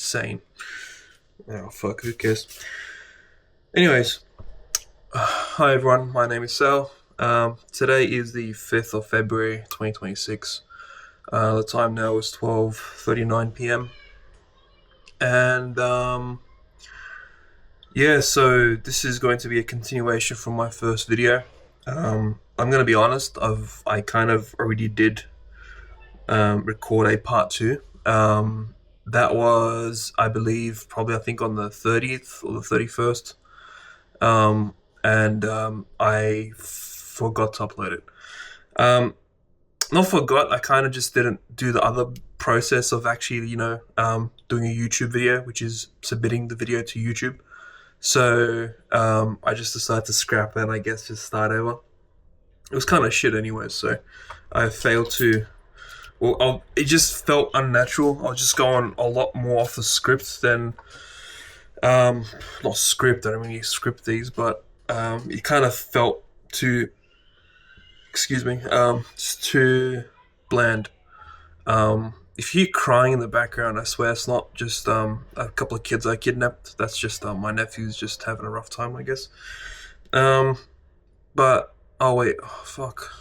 insane. Oh fuck, who cares? Anyways, hi everyone. My name is Sal. Today is the 5th of February, 2026. The time now is 12:39 p.m. And yeah, so this is going to be a continuation from my first video. I'm gonna be honest. I kind of already did record a part two. That was, I believe, probably I think on the 30th or the 31st. And I forgot to upload it. Not forgot. I kind of just didn't do the other process of actually, doing a YouTube video, which is submitting the video to YouTube. So I just decided to scrap it and I guess just start over. It was kind of shit anyway, so I failed to. Well, it just felt unnatural. I was just going a lot more off the script than, not script. I don't really script these, but it kind of felt too. Excuse me. Just too bland. If you hear crying in the background, I swear it's not just a couple of kids I kidnapped. That's just my nephew's just having a rough time, I guess. But oh wait, oh, fuck.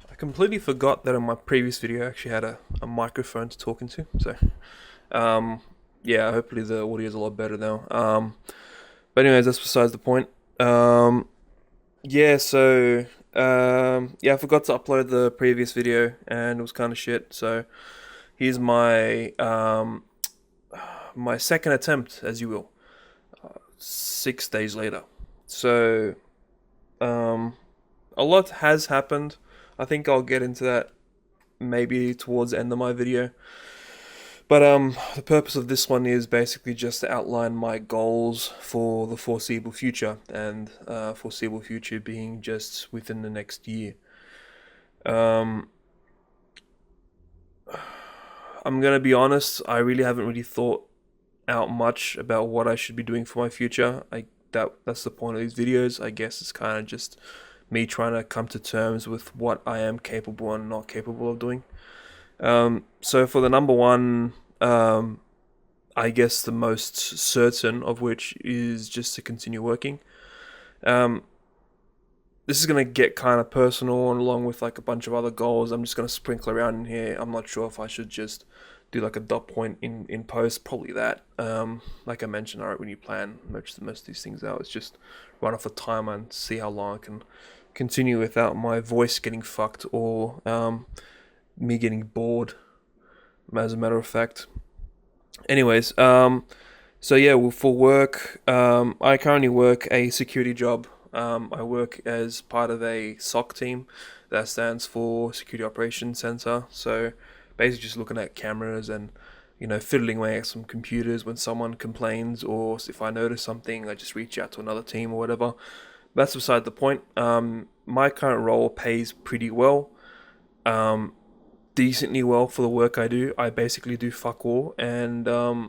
I completely forgot that in my previous video I actually had a microphone to talk into. So, yeah, hopefully the audio is a lot better now. But anyways, that's besides the point. Yeah, so yeah, I forgot to upload the previous video and it was kind of shit. So here's my second attempt, as you will, 6 days later. So a lot has happened. I think I'll get into that maybe towards the end of my video. But the purpose of this one is basically just to outline my goals for the foreseeable future, and foreseeable future being just within the next year. Um, I'm gonna be honest. I really haven't really thought out much about what I should be doing for my future. That's the point of these videos. I guess it's kind of just me trying to come to terms with what I am capable and not capable of doing. So for the number one, I guess the most certain of which is just to continue working. Um, this is gonna get kind of personal, and along with like a bunch of other goals, I'm just gonna sprinkle around in here. I'm not sure if I should just do like a dot point in post. Probably that. Like I mentioned, I don't really plan most of these things out. It's just run off the timer and see how long I can continue without my voice getting fucked or me getting bored, as a matter of fact. Anyways, so yeah, well, for work, I currently work a security job. I work as part of a SOC team that stands for Security Operations Center. So basically just looking at cameras and, fiddling away at some computers when someone complains, or if I notice something, I just reach out to another team or whatever. That's beside the point. My current role pays pretty well. Decently well for the work I do. I basically do fuck all, and I'm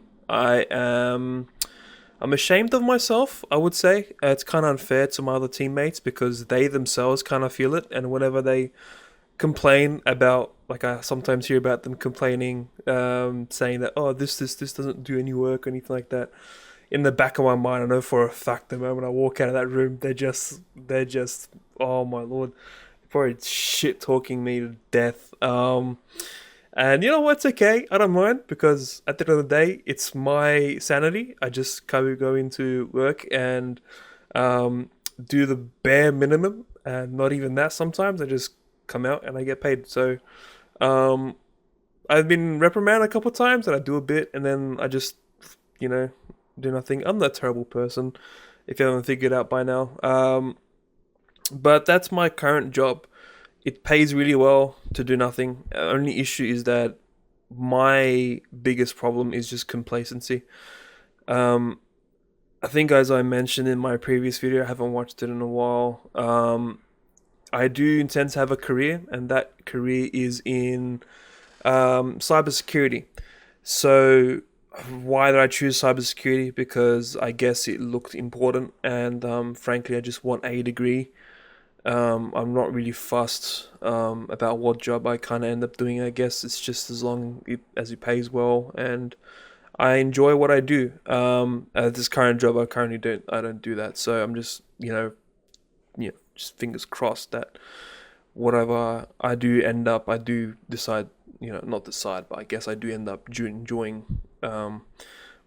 ashamed of myself. I would say it's kind of unfair to my other teammates because they themselves kind of feel it, and whenever they complain about, like I sometimes hear about them complaining, saying that this doesn't do any work or anything like that. In the back of my mind, I know for a fact the moment I walk out of that room, they're just oh my lord, probably shit talking me to death. And you know what's okay? I don't mind because at the end of the day, it's my sanity. I just go into work and do the bare minimum, and not even that. Sometimes I just come out and I get paid. So um, I've been reprimanded a couple of times, and I do a bit, and then I just you know do nothing. I'm not a terrible person, if you haven't figured out by now. But that's my current job. It pays really well to do nothing. Only issue is that my biggest problem is just complacency. Um, I think, as I mentioned in my previous video, I haven't watched it in a while. I do intend to have a career, and that career is in cybersecurity. So, why did I choose cybersecurity? Because I guess it looked important, and frankly, I just want a degree. I'm not really fussed about what job I kind of end up doing. I guess it's just as long as it pays well, and I enjoy what I do. At this current job, I don't do that. So I'm just just fingers crossed that whatever I do decide, not decide, but I guess I do end up enjoying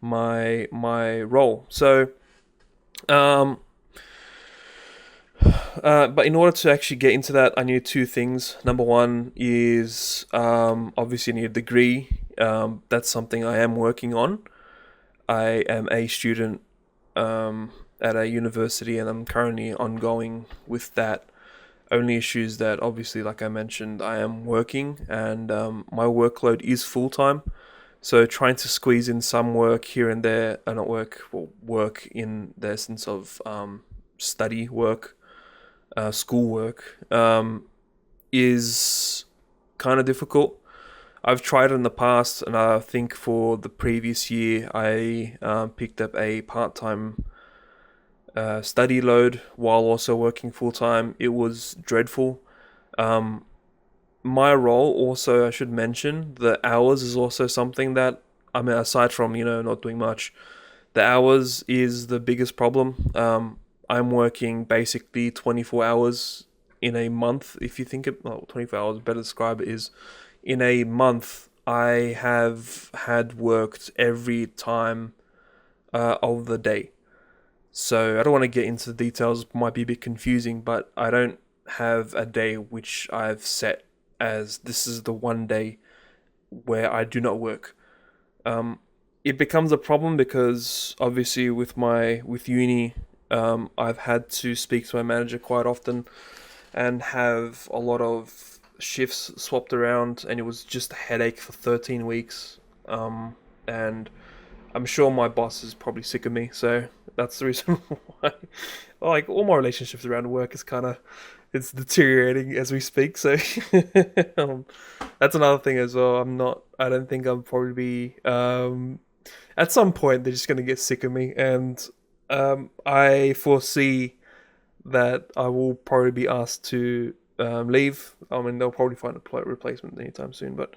my role. So um, but in order to actually get into that, I need two things. Number one is obviously I need a degree. That's something I am working on. I am a student at a university, and I'm currently ongoing with that. Only issues that obviously, like I mentioned, I am working, and my workload is full time. So trying to squeeze in some work here and there, not work, well, work in the essence of study work, school work, is kind of difficult. I've tried it in the past, and I think for the previous year, I picked up a part time study load while also working full time. It was dreadful. Um, my role, also, I should mention, the hours is also something that, I mean, aside from, not doing much, the hours is the biggest problem. I'm working basically 24 hours in a month. If you think it, well, 24 hours, better to describe it is in a month, I have had worked every time of the day. So I don't want to get into the details, it might be a bit confusing, but I don't have a day which I've set as this is the one day where I do not work. Um, it becomes a problem because obviously with uni, I've had to speak to my manager quite often and have a lot of shifts swapped around, and it was just a headache for 13 weeks. And I'm sure my boss is probably sick of me, so that's the reason why. Like all my relationships around work is kind of it's deteriorating as we speak. So um, that's another thing as well. I don't think I'll probably be. At some point, they're just gonna get sick of me, and I foresee that I will probably be asked to leave. I mean, they'll probably find a replacement anytime soon. But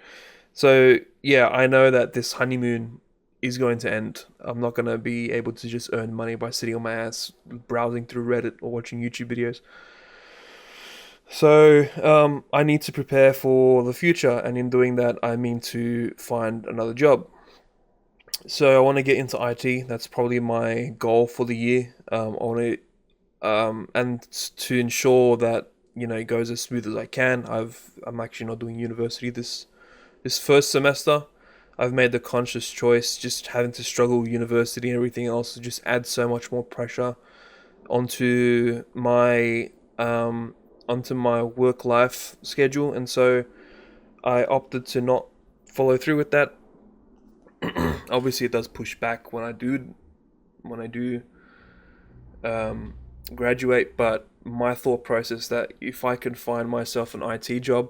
so yeah, I know that this honeymoon is going to end. I'm not going to be able to just earn money by sitting on my ass browsing through Reddit or watching YouTube videos. So I need to prepare for the future, and in doing that, I mean to find another job. So I want to get into IT. That's probably my goal for the year. I want to, and to ensure that it goes as smooth as I can. I'm actually not doing university this first semester. I've made the conscious choice. Just having to struggle with university and everything else just adds so much more pressure onto my work life schedule, and so I opted to not follow through with that. Obviously, it does push back when I do graduate, but my thought process that if I can find myself an IT job,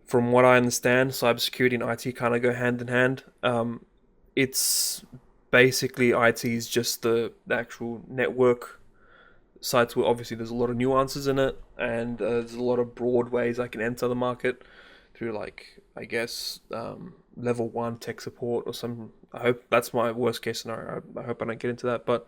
from what I understand, cybersecurity and IT kind of go hand in hand. It's basically IT is just the actual network sites where obviously there's a lot of nuances in it, and there's a lot of broad ways I can enter the market through, like, I guess, level one tech support or some. I hope that's my worst case scenario. I hope I don't get into that, but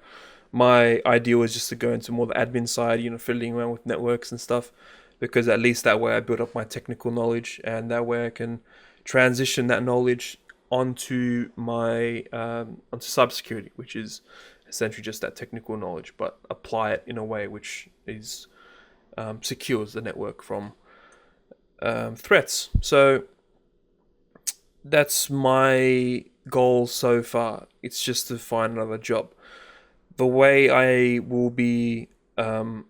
my ideal is just to go into more the admin side, fiddling around with networks and stuff, because at least that way I build up my technical knowledge, and that way I can transition that knowledge onto cybersecurity, which is essentially just that technical knowledge, but apply it in a way which is secures the network from threats. So that's my goal so far. It's just to find another job. The way I will be not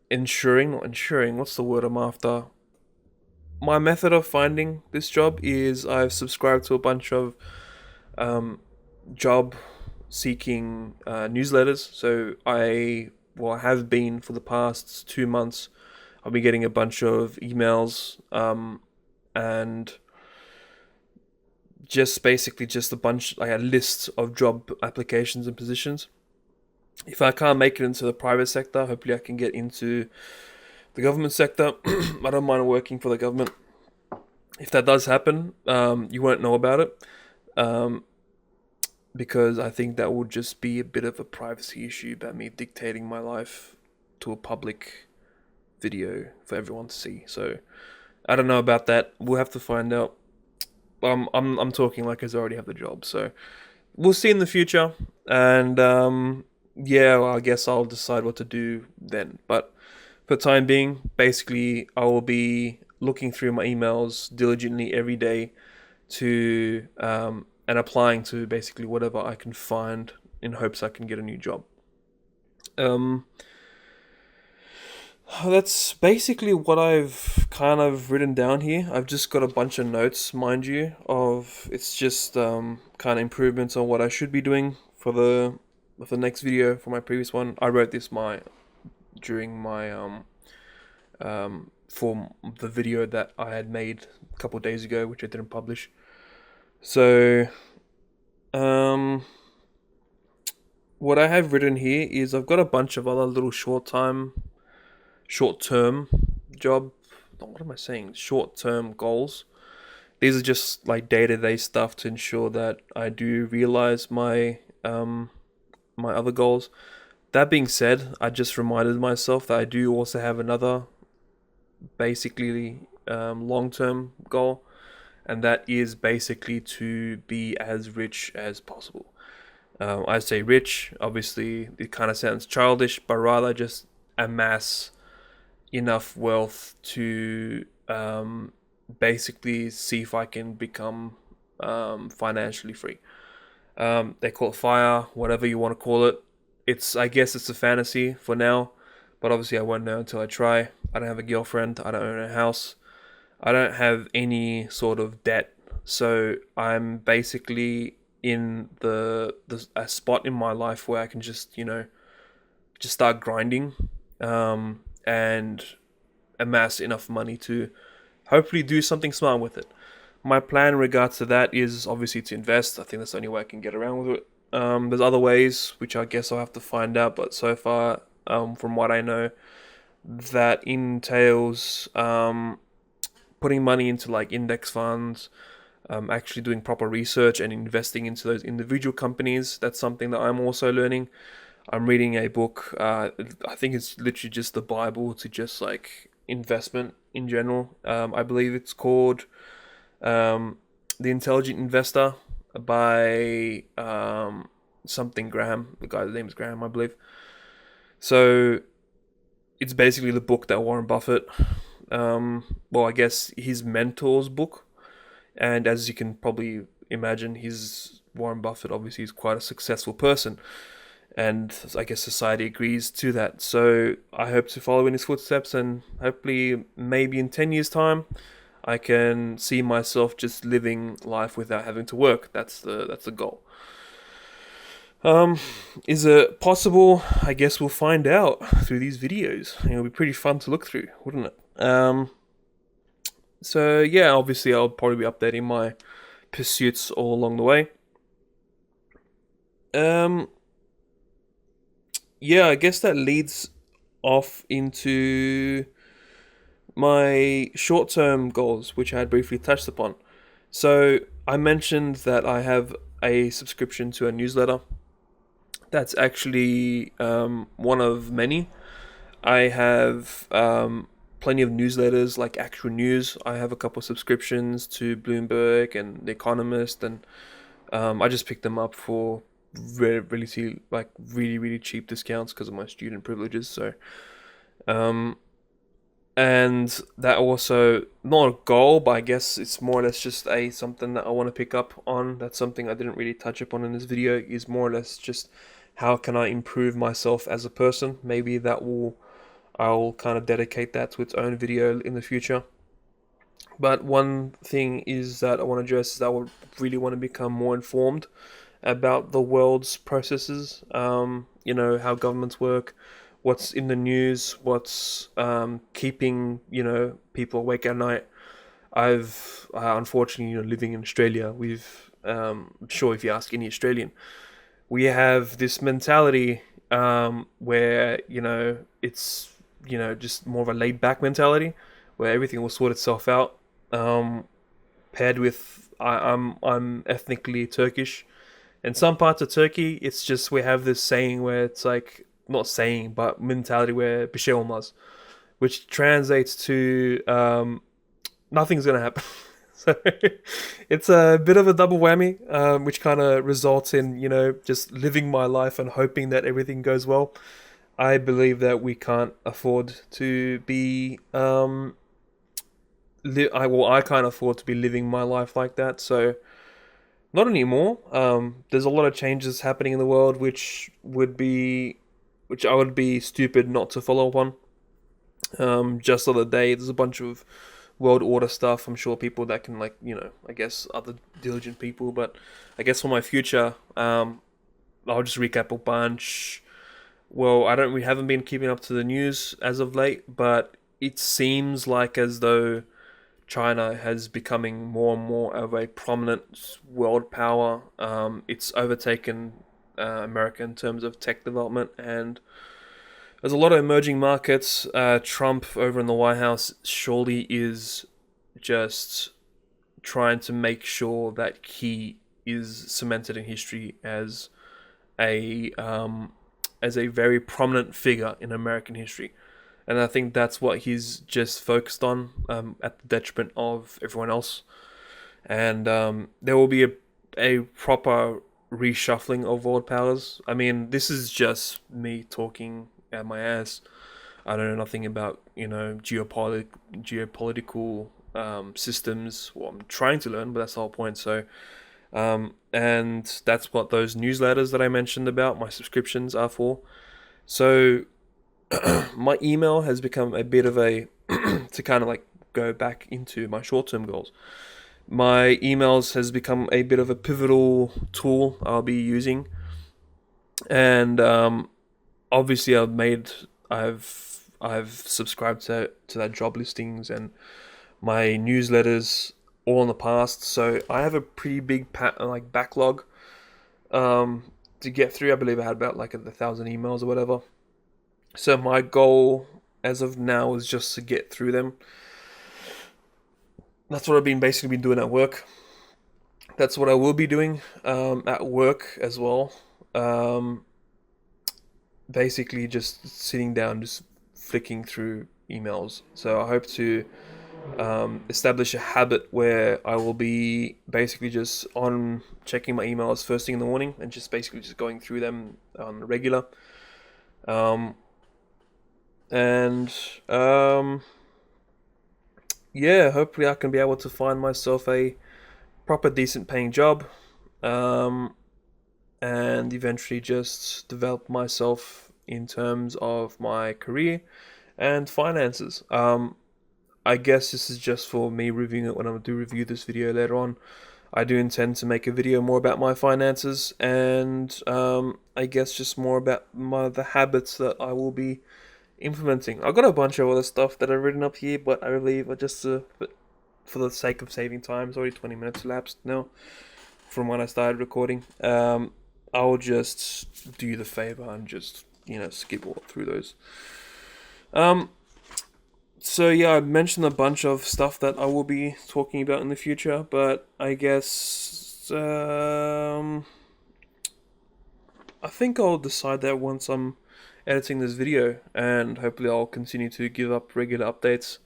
ensuring, what's the word I'm after? My method of finding this job is I've subscribed to a bunch of job seeking newsletters. So I have been for the past 2 months. I'll be getting a bunch of emails and just basically just like a list of job applications and positions. If I can't make it into the private sector, hopefully I can get into the government sector. I don't mind working for the government. If that does happen, you won't know about it, um, because I think that would just be a bit of a privacy issue about me dictating my life to a public video for everyone to see. So I don't know about that. We'll have to find out. I'm talking like I already have the job, so we'll see in the future. And yeah, well, I guess I'll decide what to do then. But for the time being, basically, I will be looking through my emails diligently every day to and applying to basically whatever I can find in hopes I can get a new job. Um, that's basically what I've kind of written down here. I've just got a bunch of notes, mind you, of it's just kind of improvements on what I should be doing for the next video for my previous one. I wrote this during my for the video that I had made a couple of days ago, which I didn't publish. So what I have written here is I've got a bunch of other little short-term job. What am I saying? Short-term goals. These are just like day-to-day stuff to ensure that I do realize my other goals. That being said, I just reminded myself that I do also have another basically long-term goal, and that is basically to be as rich as possible. I say rich, obviously it kind of sounds childish, but rather just amass enough wealth to basically see if I can become financially free. They call it fire, whatever you want to call it. I guess it's a fantasy for now, but obviously I won't know until I try. I don't have a girlfriend. I don't own a house. I don't have any sort of debt. So I'm basically in a spot in my life where I can just just start grinding, and amass enough money to hopefully do something smart with it. My plan in regards to that is obviously to invest. I think that's the only way I can get around with it. There's other ways which I guess I'll have to find out, but so far, from what I know, that entails putting money into like index funds, actually doing proper research and investing into those individual companies. That's something that I'm also learning. I'm reading a book. I think it's literally just the Bible to just like investment in general. I believe it's called The Intelligent Investor by something Graham. The guy's name is Graham, I believe. So it's basically the book that Warren Buffett, I guess his mentor's book. And as you can probably imagine, Warren Buffett obviously is quite a successful person. And I guess society agrees to that. So I hope to follow in his footsteps, and hopefully maybe in 10 years' time, I can see myself just living life without having to work. That's the goal. Is it possible? I guess we'll find out through these videos. It'll be pretty fun to look through, wouldn't it? So yeah, obviously I'll probably be updating my pursuits all along the way. Yeah, I guess that leads off into my short-term goals, which I had briefly touched upon. So I mentioned that I have a subscription to a newsletter. That's actually one of many. I have plenty of newsletters, like actual news. I have a couple of subscriptions to Bloomberg and The Economist, and I just picked them up for really cheap discounts because of my student privileges. So and that also, not a goal, but I guess it's more or less just something that I want to pick up on. That's something I didn't really touch upon in this video, is more or less just how can I improve myself as a person. Maybe I'll kind of dedicate that to its own video in the future. But one thing is that I want to address is that I would really want to become more informed about the world's processes, how governments work, what's in the news, what's keeping, people awake at night. I've unfortunately, living in Australia, I'm sure if you ask any Australian, we have this mentality where, it's just more of a laid back mentality where everything will sort itself out. Paired with I'm ethnically Turkish. In some parts of Turkey, it's just we have this saying where it's like not saying, but mentality where bir şey olmaz, which translates to nothing's gonna happen. So it's a bit of a double whammy, which kind of results in just living my life and hoping that everything goes well. I believe that we can't afford to be I can't afford to be living my life like that. So not anymore. There's a lot of changes happening in the world, which I would be stupid not to follow up on. Just the other day, there's a bunch of world order stuff. I'm sure people that can I guess other diligent people, but I guess for my future, I'll just recap a bunch. Well, we haven't been keeping up to the news as of late, but it seems like as though China has becoming more and more of a prominent world power. It's overtaken America in terms of tech development, and there's a lot of emerging markets. Trump over in the White House surely is just trying to make sure that he is cemented in history as a very prominent figure in American history. And I think that's what he's just focused on, at the detriment of everyone else. And there will be a proper reshuffling of world powers. I mean, this is just me talking out my ass. I don't know nothing about geopolitical systems. Well, I'm trying to learn, but that's the whole point. So, and that's what those newsletters that I mentioned about my subscriptions are for. So my email has become a bit of a to kind of like go back into my short-term goals. My emails has become a bit of a pivotal tool I'll be using, and obviously I've subscribed to that job listings and my newsletters all in the past, so I have a pretty big backlog to get through. I believe I had about 1,000 emails or whatever. So my goal as of now is just to get through them. That's what I've basically been doing at work. That's what I will be doing at work as well. Basically just sitting down, just flicking through emails. So I hope to establish a habit where I will be basically just on checking my emails first thing in the morning and just basically just going through them on the regular. And yeah, hopefully I can be able to find myself a proper decent paying job, and eventually just develop myself in terms of my career and finances. I guess this is just for me reviewing it when I do review this video later on. I do intend to make a video more about my finances and I guess just more about the habits that I will be implementing. I've got a bunch of other stuff that I've written up here, but I believe but for the sake of saving time, it's already 20 minutes elapsed now from when I started recording. I'll just do you the favor and just skip all through those. So yeah, I mentioned a bunch of stuff that I will be talking about in the future, but I guess I think I'll decide that once I'm editing this video, and hopefully I'll continue to give up regular updates.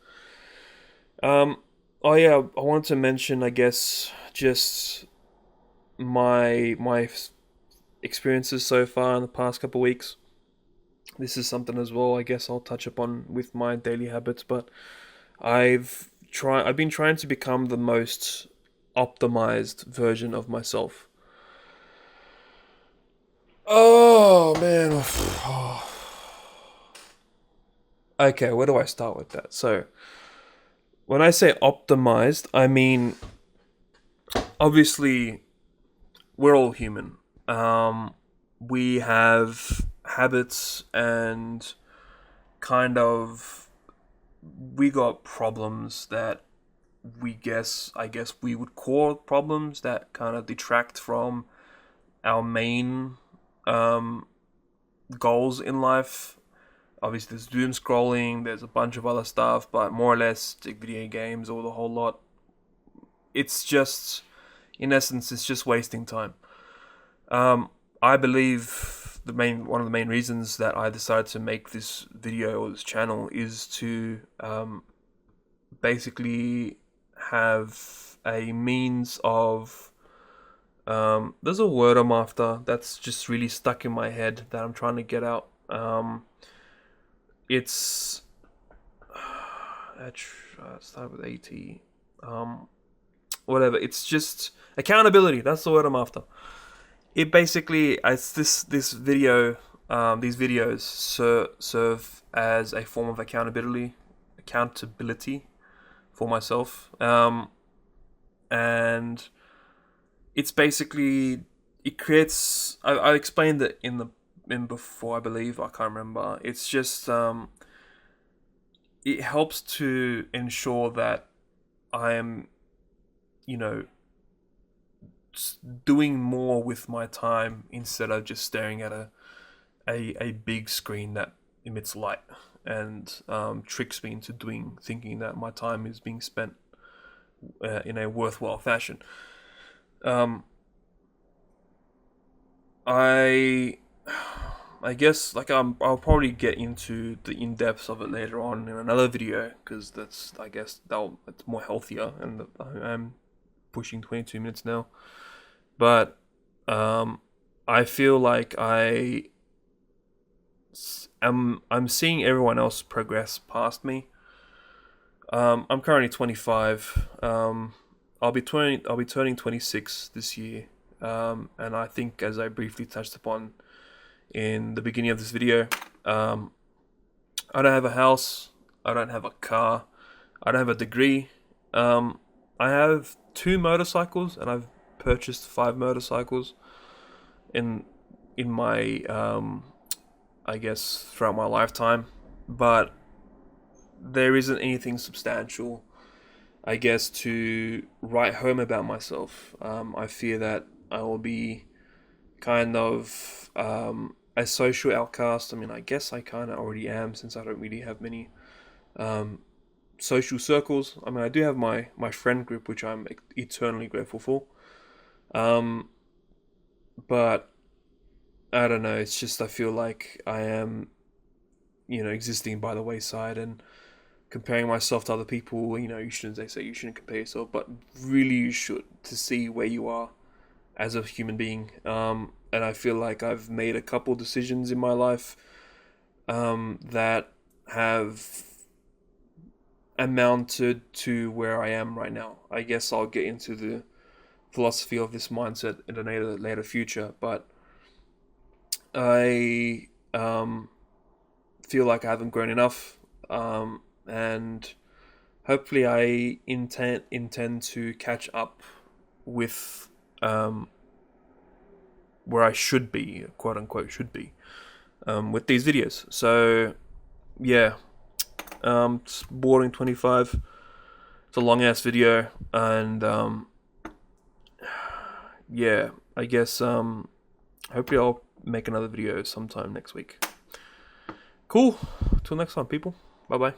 Oh yeah, I wanted to mention, I guess, just my experiences so far in the past couple of weeks. This is something as well, I guess I'll touch upon with my daily habits, but I've been trying to become the most optimized version of myself. Oh man. Okay, where do I start with that? So, when I say optimized, I mean obviously we're all human. We have habits and kind of we got problems that I guess we would call problems that kind of detract from our main goals in life. Obviously, there's doom scrolling, there's a bunch of other stuff, but more or less, video games or the whole lot. It's just, in essence, it's just wasting time. I believe one of the main reasons that I decided to make this video or this channel is to basically have a means of there's a word I'm after that's just really stuck in my head that I'm trying to get out. It's start with AT. Whatever. It's just accountability. That's the word I'm after. It basically, it's this video, these videos serve as a form of accountability for myself, and it's basically, it creates. I explained it in before, I believe. I can't remember. It's just it helps to ensure that I am, doing more with my time instead of just staring at a big screen that emits light and tricks me into thinking that my time is being spent in a worthwhile fashion. I guess I'll probably get into the in-depths of it later on in another video, because it's more healthier, and I'm pushing 22 minutes now. But I feel like I'm seeing everyone else progress past me. I'm currently 25. I'll be turning 26 this year. And I think, as I briefly touched upon in the beginning of this video, I don't have a house, I don't have a car, I don't have a degree. I have 2 motorcycles, and I've purchased 5 motorcycles in my I guess throughout my lifetime, but there isn't anything substantial, I guess, to write home about myself. I fear that I will be kind of a social outcast. I mean, I guess I kind of already am, since I don't really have many social circles. I mean, I do have my friend group, which I'm eternally grateful for. But I don't know, it's just, I feel like I am, existing by the wayside and comparing myself to other people. They say you shouldn't compare yourself, but really you should, to see where you are as a human being. And I feel like I've made a couple decisions in my life that have amounted to where I am right now. I guess I'll get into the philosophy of this mindset in a later future, but I feel like I haven't grown enough, and hopefully I intend to catch up with where I should be, quote unquote should be, with these videos. So yeah, it's boring 25. It's a long ass video, and yeah, I guess hopefully I'll make another video sometime next week. Cool. Till next time, people. Bye bye.